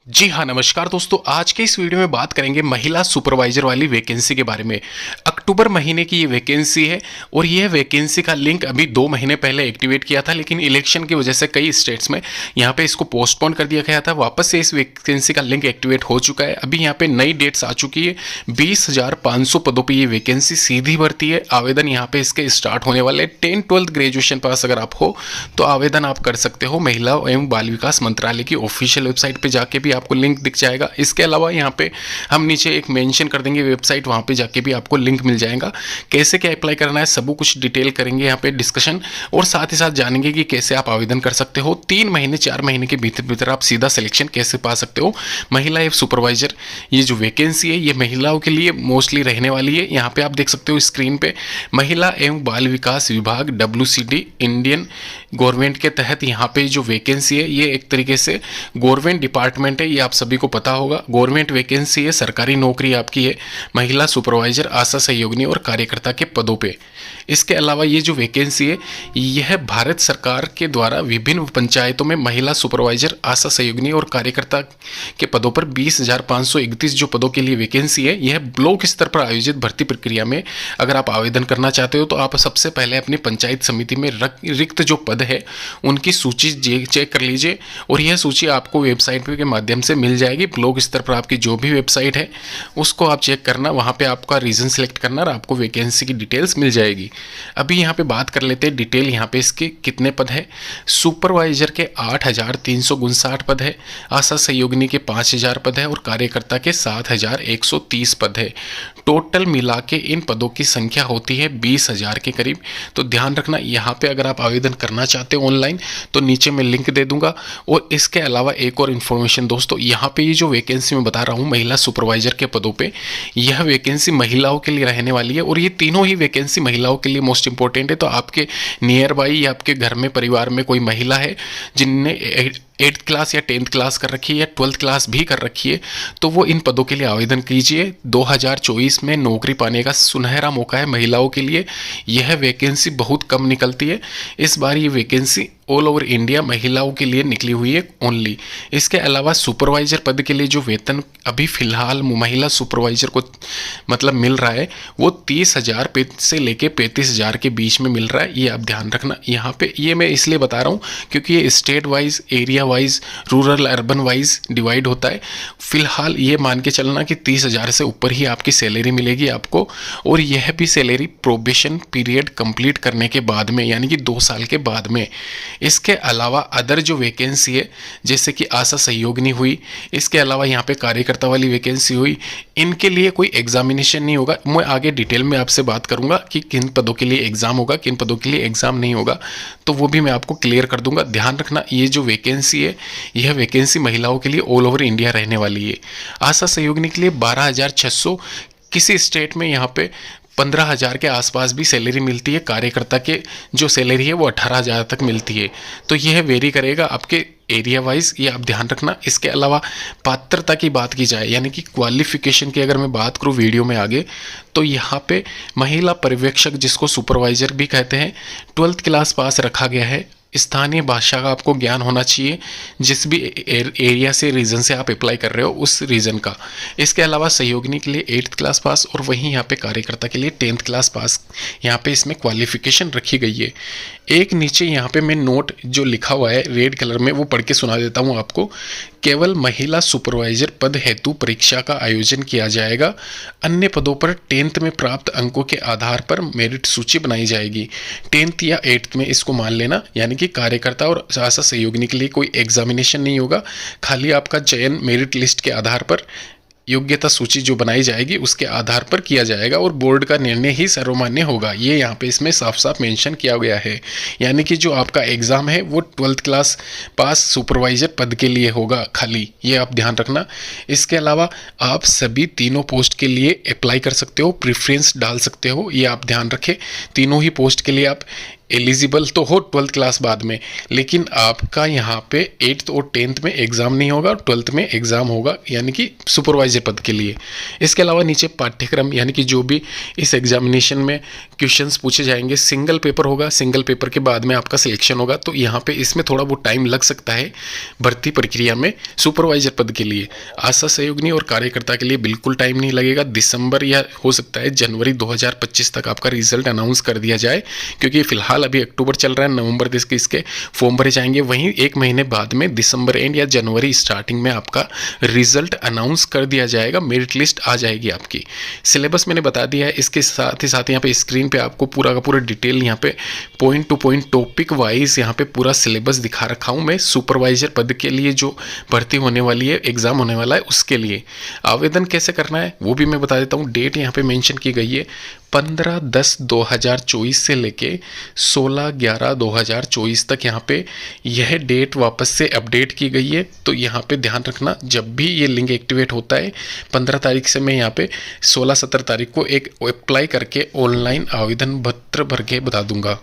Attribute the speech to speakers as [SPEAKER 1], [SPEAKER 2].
[SPEAKER 1] जी हाँ, नमस्कार दोस्तों। आज के इस वीडियो में बात करेंगे महिला सुपरवाइजर वाली वैकेंसी के बारे में। अक्टूबर महीने की ये वैकेंसी है और यह वैकेंसी का लिंक अभी 2 महीने पहले एक्टिवेट किया था, लेकिन इलेक्शन की वजह से कई स्टेट्स में यहाँ पे इसको पोस्टपोन कर दिया गया था। वापस से इस वैकेंसी का लिंक एक्टिवेट हो चुका है। अभी यहाँ पे नई डेट्स आ चुकी है। 20,500 पदों पर ये वैकेंसी सीधी भर्ती है। आवेदन यहाँ पे इसके स्टार्ट होने वाले 10-12 ग्रेजुएशन पास अगर आप हो तो आवेदन आप कर सकते हो। महिला एवं बाल विकास मंत्रालय की ऑफिशियल वेबसाइट पर जाके भी आपको लिंक दिख जाएगा। इसके अलावा यहाँ पे हम नीचे एक मेंशन कर देंगे वेबसाइट, वहाँ पे जाके भी आपको लिंक मिल जाएगा। कैसे क्या अप्लाई करना है सब कुछ डिटेल करेंगे यहाँ पे डिस्कशन, और साथ ही साथ जानेंगे कि कैसे आप आवेदन कर सकते हो। 3 महीने 4 महीने के भीतर आप सीधा सिलेक्शन कैसे पा सकते हो। महिला एवं सुपरवाइजर ये जो वैकेंसी है ये महिलाओं के लिए मोस्टली रहने वाली है। यहाँ पे आप देख सकते हो स्क्रीन पे महिला एवं बाल विकास विभाग WCD इंडियन गवर्नमेंट के तहत यहाँ पे जो वैकेंसी है ये एक तरीके से गवर्नमेंट डिपार्टमेंट है। ये आप सभी को पता होगा, गवर्नमेंट वैकेंसी है, सरकारी नौकरी आपकी है। महिला सुपरवाइजर, आशा सहयोगिनी और कार्यकर्ता के पदों पे। इसके अलावा ये जो वैकेंसी है यह भारत सरकार के द्वारा विभिन्न पंचायतों में महिला सुपरवाइजर, आशा सहयोगिनी और कार्यकर्ता के पदों पर 20,531 जो पदों के लिए वैकेंसी है यह ब्लॉक स्तर पर आयोजित भर्ती प्रक्रिया में अगर आप आवेदन करना चाहते हो तो आप सबसे पहले अपनी पंचायत समिति में रिक्त जो पद है उनकी सूची चेक कर लीजिए, और यह सूची आपको वेबसाइट के माध्यम से मिल जाएगी। ब्लॉक स्तर पर आपकी जो भी वेबसाइट है उसको आप चेक करना, वहाँ पे आपका रीजन सेलेक्ट करना और आपको वैकेंसी की डिटेल्स मिल जाएगी। अभी यहाँ पे बात कर लेते हैं डिटेल, यहाँ पे इसके कितने पद है। सुपरवाइजर के 8,359 पद है, आशा सहयोगिनी के 5,000 पद है और कार्यकर्ता के 7,130 पद है। टोटल मिला के इन पदों की संख्या होती है 20,000 के करीब। तो ध्यान रखना, यहाँ पे अगर आप आवेदन करना चाहते हो ऑनलाइन तो नीचे मैं लिंक दे दूंगा। और इसके अलावा एक और इन्फॉर्मेशन दोस्तों, यहाँ पे ये जो वैकेंसी मैं बता रहा हूँ महिला सुपरवाइजर के पदों पे, यह वैकेंसी महिलाओं के लिए रहने वाली है और ये तीनों ही वैकेंसी महिलाओं के लिए मोस्ट इंपॉर्टेंट है। तो आपके नियर बाई या आपके घर में परिवार में कोई महिला है जिनने 8th क्लास या 10th क्लास कर रखी है या 12th क्लास भी कर रखी है तो वो इन पदों के लिए आवेदन कीजिए। 2024 में नौकरी पाने का सुनहरा मौका है महिलाओं के लिए। यह वैकेंसी बहुत कम निकलती है, इस बार ये वैकेंसी ऑल ओवर इंडिया महिलाओं के लिए निकली हुई है ओनली। इसके अलावा सुपरवाइजर पद के लिए जो वेतन अभी फिलहाल महिला सुपरवाइजर को मतलब मिल रहा है वो 30,000 से लेके 35,000 के बीच में मिल रहा है। ये आप ध्यान रखना। यहाँ पे ये मैं इसलिए बता रहा हूँ क्योंकि ये state wise, area wise, rural urban wise divide होता है। फिलहाल ये मान के चलना कि 30,000 से ऊपर ही आपकी सैलरी मिलेगी आपको, और यह भी सैलरी प्रोबेशन पीरियड कंप्लीट करने के बाद में, यानी कि 2 साल के बाद में। इसके अलावा अदर जो वैकेंसी है जैसे कि आशा सहयोगिनी हुई, इसके अलावा यहाँ पे कार्यकर्ता वाली वैकेंसी हुई, इनके लिए कोई एग्जामिनेशन नहीं होगा। मैं आगे डिटेल में आपसे बात करूंगा कि किन पदों के लिए एग्जाम होगा, किन पदों के लिए एग्जाम नहीं होगा, तो वो भी मैं आपको क्लियर कर दूंगा। ध्यान रखना, ये जो वैकेंसी है यह वैकेंसी महिलाओं के लिए ऑल ओवर इंडिया रहने वाली है। आशा सहयोगिनी के लिए 12,600, किसी स्टेट में यहाँ पे 15,000 के आसपास भी सैलरी मिलती है। कार्यकर्ता के जो सैलरी है वो 18,000 तक मिलती है। तो यह वेरी करेगा आपके एरिया वाइज, ये आप ध्यान रखना। इसके अलावा पात्रता की बात की जाए यानी कि क्वालिफिकेशन की अगर मैं बात करूँ वीडियो में आगे, तो यहाँ पे महिला पर्यवेक्षक जिसको सुपरवाइजर भी कहते हैं 12th क्लास पास रखा गया है। स्थानीय भाषा का आपको ज्ञान होना चाहिए, जिस भी एरिया से रीजन से आप अप्लाई कर रहे हो उस रीजन का। इसके अलावा सहयोगिनी के लिए 8th क्लास पास और वहीं यहाँ पे कार्यकर्ता के लिए 10th क्लास पास यहाँ पे इसमें क्वालिफिकेशन रखी गई है। एक नीचे यहाँ पे मैं नोट जो लिखा हुआ है रेड कलर में वो पढ़ के सुना देता हूँ आपको। केवल महिला सुपरवाइजर पद हेतु परीक्षा का आयोजन किया जाएगा। अन्य पदों पर 10th में प्राप्त अंकों के आधार पर मेरिट सूची बनाई जाएगी। 10th या 8th में इसको मान लेना, यानी कि कार्यकर्ता और आशा सहयोगिनी के लिए कोई एग्जामिनेशन नहीं होगा। खाली आपका चयन मेरिट लिस्ट के आधार पर, योग्यता सूची जो बनाई जाएगी उसके आधार पर किया जाएगा और बोर्ड का निर्णय ही सर्वमान्य होगा। ये यहाँ पे इसमें साफ साफ मेंशन किया गया है। यानी कि जो आपका एग्ज़ाम है वो 12th क्लास पास सुपरवाइजर पद के लिए होगा खाली, ये आप ध्यान रखना। इसके अलावा आप सभी तीनों पोस्ट के लिए अप्लाई कर सकते हो, प्रेफरेंस डाल सकते हो, ये आप ध्यान रखें। तीनों ही पोस्ट के लिए आप एलिजिबल तो हो 12th क्लास बाद में, लेकिन आपका यहाँ पे 8th और 10th में एग्ज़ाम नहीं होगा और 12th में एग्ज़ाम होगा, यानी कि सुपरवाइजर पद के लिए। इसके अलावा नीचे पाठ्यक्रम, यानी कि जो भी इस एग्जामिनेशन में क्वेश्चंस पूछे जाएंगे, सिंगल पेपर होगा, सिंगल पेपर के बाद में आपका सिलेक्शन होगा। तो यहाँ पे इसमें थोड़ा बहुत टाइम लग सकता है भर्ती प्रक्रिया में सुपरवाइजर पद के लिए। आशा सहयोगिनी और कार्यकर्ता के लिए बिल्कुल टाइम नहीं लगेगा, दिसंबर या हो सकता है जनवरी 2025 तक आपका रिजल्ट अनाउंस कर दिया जाए, क्योंकि फिलहाल अभी अक्टूबर चल रहा है, नवंबर तक इसके फॉर्म भरे जाएंगे। वहीं एक महीने बाद में दिसंबर एंड या जनवरी स्टार्टिंग में आपका रिजल्ट अनाउंस कर दिया जाएगा, मेरिट लिस्ट आ जाएगी आपकी। सिलेबस मैंने बता दिया है, इसके साथ ही यहाँ पे स्क्रीन पे आपको पूरा का पूरा डिटेल यहाँ पे point two point topic wise यहाँ पे पूरा सिलेबस दिखा रखा हूँ मैं। सुपरवाइजर पद के लिए जो भर्ती होने वाली है, एग्जाम होने वाला है, उसके लिए आवेदन कैसे करना है वो भी मैं बता देता हूँ। डेट यहाँ पे मेंशन की गई है 15/10/2024 से लेके 16/11/2024 तक यहाँ पे यह डेट वापस से अपडेट की गई है। तो यहाँ पे ध्यान रखना, जब भी ये लिंक एक्टिवेट होता है 15 तारीख से मैं यहाँ पे 16-17 तारीख को एक अप्लाई करके ऑनलाइन आवेदन पत्र भर के बता दूंगा।